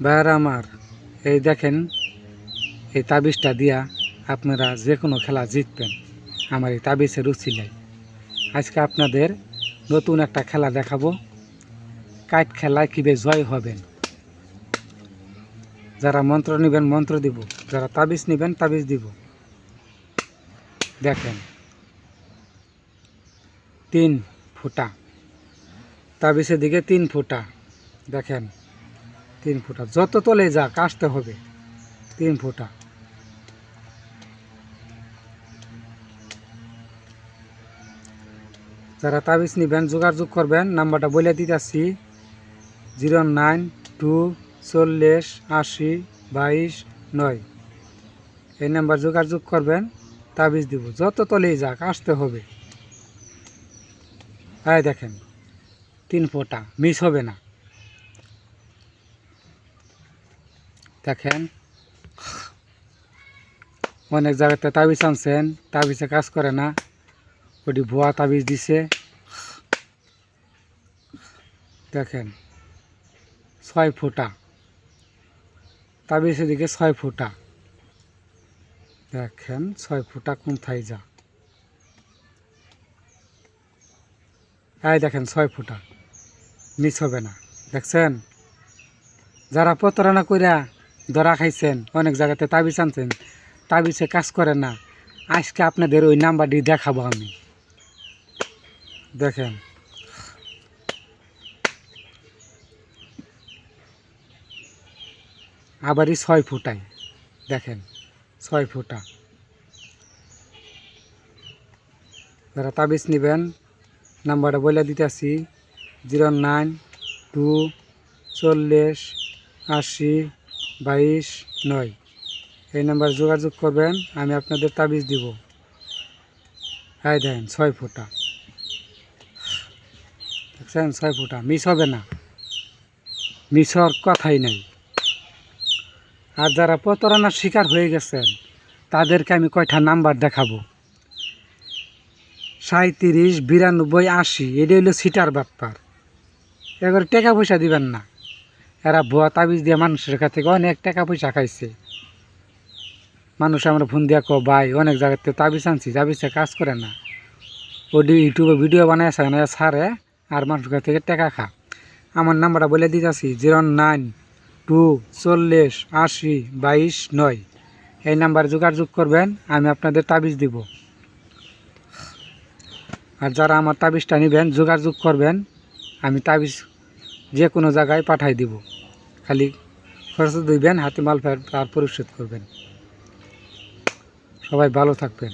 ভাইয়ারা আমার, এই দেখেন, এই তাবিজটা দিয়া আপনারা যে কোনো খেলা জিতবেন আমার এই তাবিজের উছিলায়। আজকে আপনাদের নতুন একটা খেলা দেখাবো, কাঠ খেলায় কীভাবে জয় হবেন। যারা মন্ত্র নেবেন মন্ত্র দিব, যারা তাবিজ নেবেন তাবিজ দিব। দেখেন 3 ফোঁটা তাবিজের দিকে 3 ফোঁটা, দেখেন 3 ফোঁটা, যত তলে যাক আসতে হবে 3 ফোঁটা। যারা তাবিজ নেবেন যোগাযোগ করবেন, নাম্বারটা বলে দিতেছি 09240802229। এই নাম্বার যোগাযোগ করবেন, তাবিজ দিব, যত তলেই যাক আসতে হবে। এই দেখেন 3 ফোঁটা, মিস হবে না। দেখেন অনেক জায়গাতে তাবিজ আনছেন, তাবিজে কাজ করে না, ওটি ভুয়া তাবিজ দিছে। দেখেন 6 ফোঁটা তাবিজের দিকে 6 ফোঁটা, দেখেন 6 ফোঁটা কোথায় যা। এই দেখেন 6 ফোঁটা, মিস হবে না। দেখছেন, যারা প্রতারণা কইরা ধরা খাইছেন, অনেক জায়গাতে তাবিজ আনছেন, তাবিজে কাজ করে না, আজকে আপনাদের ওই নাম্বারটি দেখাবো আমি। দেখেন আবারই 6 ফোঁটায়, দেখেন 6 ফোঁটা। যারা তাবিজ নেবেন নাম্বারটা বলে দিতেছি 09240802229। এই নাম্বার যোগাযোগ করবেন, আমি আপনাদের তাবিজ দিব। এই দেখেন 6 ফোঁটা, দেখছেন 6 ফোঁটা, মিস হবে না, মিস হওয়ার কথাই নাই। আর যারা প্রতারণার শিকার হয়ে গেছেন তাদেরকে আমি কয়টা নাম্বার দেখাবো, 37 92 80। এটা হইলো সিটার ব্যাপার, এবার টাকা পয়সা দিবেন না। এরা ভুয়া তাবিজ দিয়ে মানুষের কাছ থেকে অনেক টাকা পয়সা খাইছে। মানুষ আমরা ফোন দিয়া কো, ভাই অনেক জায়গাতে তাবিজ আনছি, তাবিজে কাজ করে না, ওটি ইউটিউবে ভিডিও বানায় ছাড়ে আর মানুষের কাছ থেকে টাকা খা। আমার নাম্বারটা বলে দিতেছি 09240802229। এই নাম্বার যোগাযোগ করবেন, আমি আপনাদের তাবিজ দিব। আর যারা আমার তাবিজটা নেবেন যোগাযোগ করবেন, আমি তাবিজ যে কোনো জায়গায় পাঠাই দিব, খালি খরচ দিবেন, হাতে মাল আর পরিশোধ করবেন। সবাই ভালো থাকবেন।